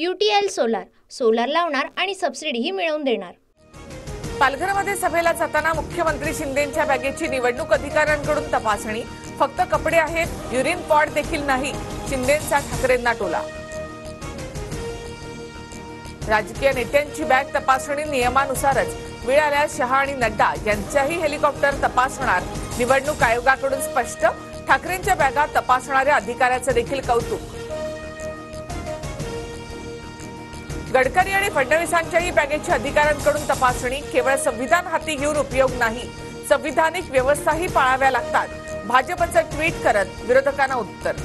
UTL solar solar लावणार आणि सबसिडीही मिळवून देणार। पालघरमध्ये सभेला जाताना मुख्यमंत्री शिंदेंच्या बॅगेची निवडणूक अधिकाऱ्यांकडून तपासणी। फक्त कपडे आहेत, युरिन पॉड देखील नाही, शिंदेंचा ठाकरेंना टोला। राजकीय नेत्यांची बॅग तपासणी नियमानुसारच, वेळ आल्यास शहा आणि नड्डा यांच्याही हेलिकॉप्टर तपासणार, निवडणूक आयोगाकडून स्पष्ट। ठाकरेंच्या बॅगा तपासणाऱ्या अधिकाऱ्याचं देखील कौतुक। गडकरी आणि फडणवीसांच्याही बॅगेची अधिकाऱ्यांकडून तपासणी। केवळ संविधान हाती घेऊन उपयोग नाही, संविधानिक व्यवस्थाही पाळाव्या लागतात, भाजपचं ट्विट करत विरोधकांना उत्तर।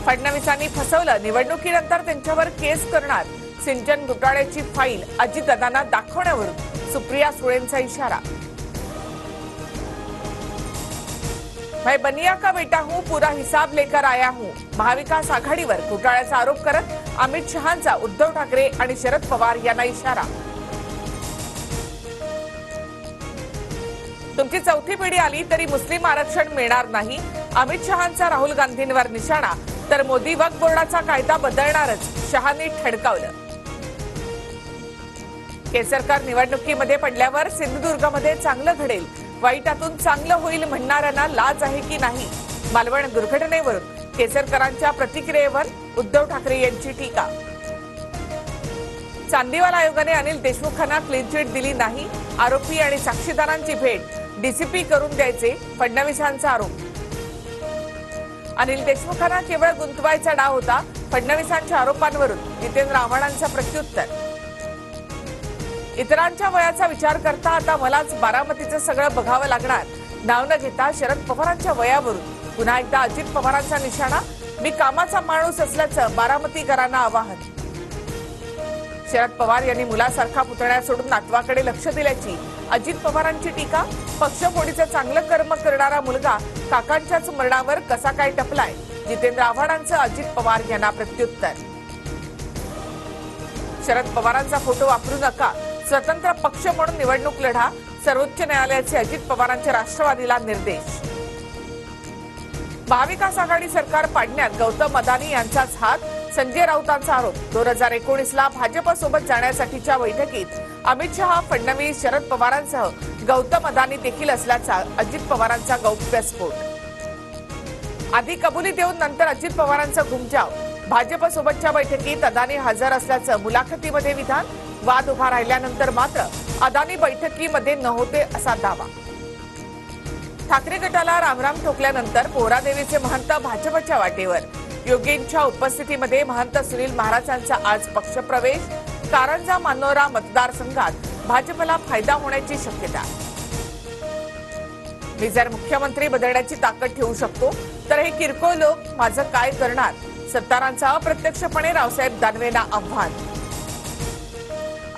फडणवीसांनी फसवलं, निवडणुकीनंतर त्यांच्यावर केस करणार, सिंचन घोटाळ्याची फाईल अजितदादांना दाखवण्यावरून सुप्रिया सुळेंचा इशारा। मैं बनिया का बेटा हूं, पूरा हिसाब लेकर आया हूं, महाविकास आघाडीवर घोटाळ्याचा आरोप करत अमित शहांचा उद्धव ठाकरे आणि शरद पवार यांना इशारा। तुमची चौथी पिढी आली तरी मुस्लिम आरक्षण मिळणार नाही, अमित शहांचा राहुल गांधींवर निशाणा, तर मोदी वक्फ बोर्डाचा कायदा बदलणारच, शहांनी ठणकावलं। केसरकर निवडणुकीमध्ये पडल्यावर सिंधुदुर्गमध्ये चांगलं घडेल, वाईटातून चांगलं होईल म्हणणाऱ्यांना लाज आहे की नाही, मालवण दुर्घटनेवरून केसरकरांच्या प्रतिक्रियेवर उद्धव ठाकरे यांची टीका। चांदीवाल आयोगाने अनिल देशमुखांना क्लीन चिट दिली नाही, आरोपी आणि साक्षीदारांची भेट डीसीपी करून द्यायचे, फडणवीसांचा आरोप। अनिल देशमुखांना केवळ गुंतवायचा डाव होता, फडणवीसांच्या आरोपांवरून जितेंद्र आव्हाडांचा प्रत्युत्तर। इतरांच्या वयाचा विचार करता आता मलाच बारामतीचं सगळं बघावं लागणार, नाव न घेता शरद पवारांच्या वयावरून पुन्हा एकदा अजित पवारांचा निशाणा, मी कामाचा माणूस असल्याचं बारामतीकरांना आवाहन। शरद पवार यांनी मुलासारखा पुतण्या सोडून नातवाकडे लक्ष दिल्याची अजित पवारांची टीका, पक्षफोडीचं चांगलं कर्म करणारा मुलगा काकांच्याच मरणावर कसा काय टपलाय, जितेंद्र आव्हाडांचं अजित पवार यांना प्रत्युत्तर। शरद पवारांचा फोटो वापरू नका, स्वतंत्र पक्ष म्हणून निवडणूक लढा, सर्वोच्च न्यायालयाचे अजित पवारांच्या राष्ट्रवादीला निर्देश। महाविकास आघाडी सरकार पाडण्यात गौतम अदानी यांचाच हात, संजय राऊतांचा आरोप। 2019ला भाजपसोबत जाण्यासाठीच्या बैठकीत अमित शहा, फडणवीस, शरद पवारांसह गौतम अदानी देखील असल्याचा अजित पवारांचा गौप्यस्फोट। आधी कबुली देऊन नंतर अजित पवारांचा घुमजाव, भाजपसोबतच्या बैठकीत अदानी हजर असल्याचं मुलाखतीमध्ये विधान, वाद उभा राहिल्यानंतर मात्र अदानी बैठकीमध्ये नव्हते असा दावा। ठाकरे गटाला रामराम ठोकल्यानंतर पोहरादेवीचे महंत भाजपच्या वाटेवर, योगींच्या उपस्थितीमध्ये महंत सुनील महाराजांचा आज पक्षप्रवेश, कारंजा मानोरा मतदारसंघात भाजपला फायदा होण्याची शक्यता। मी जर मुख्यमंत्री बदलण्याची ताकद ठेवू शकतो तर हे किरकोळ लोक माझं काय करणार, सत्तारांचा अप्रत्यक्षपणे रावसाहेब दानवेंना आव्हान।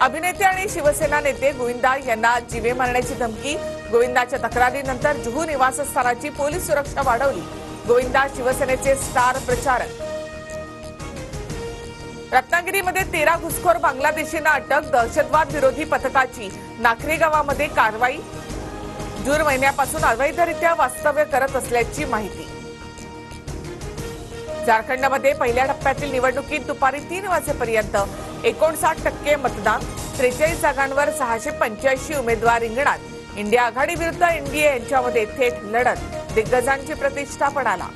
अभिनेते आणि शिवसेना नेते गोविंदा यांना जीवे मारण्याची धमकी, गोविंदाच्या तक्रारीनंतर जुहू निवासस्थानाची पोलीस सुरक्षा वाढवली, गोविंदा शिवसेनेचे स्टार प्रचारक। रत्नागिरीमध्ये 13 घुसखोर बांगलादेशींना अटक, दहशतवाद विरोधी पथकाची नाखरे गावामध्ये कारवाई, जून महिन्यापासून अवैधरित्या वास्तव्य करत असल्याची माहिती। झारखंडमध्ये पहिल्या टप्प्यातील निवडणुकीत दुपारी 3 वाजेपर्यंत 59% मतदान, 43 जागांवर 685 उमेदवार रिंगणात, इंडिया आघाडी विरुद्ध एनडीए यांच्यामध्ये थेट लढत, दिग्गजांची प्रतिष्ठा पणाला।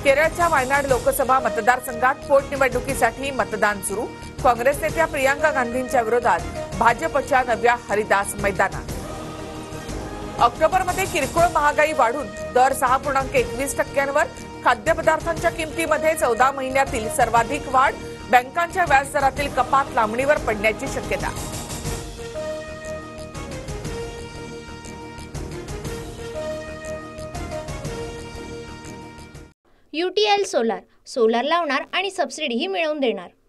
केरळच्या वायनाड लोकसभा मतदारसंघात पोटनिवडणुकीसाठी मतदान सुरू, काँग्रेस नेत्या प्रियांका गांधींच्या विरोधात भाजपच्या नव्या हरिदास मैदानात। ऑक्टोबरमध्ये किरकोळ महागाई वाढून दर 6.21%वर, खाद्यपदार्थांच्या किमतीमध्ये 14 महिन्यातील सर्वाधिक वाढ, बँकांच्या व्याजदरातील कपात लांबणीवर पडण्याची शक्यता। UTL सोलार सोलार लावणार आणि सबसिडीही मिळवून देणार।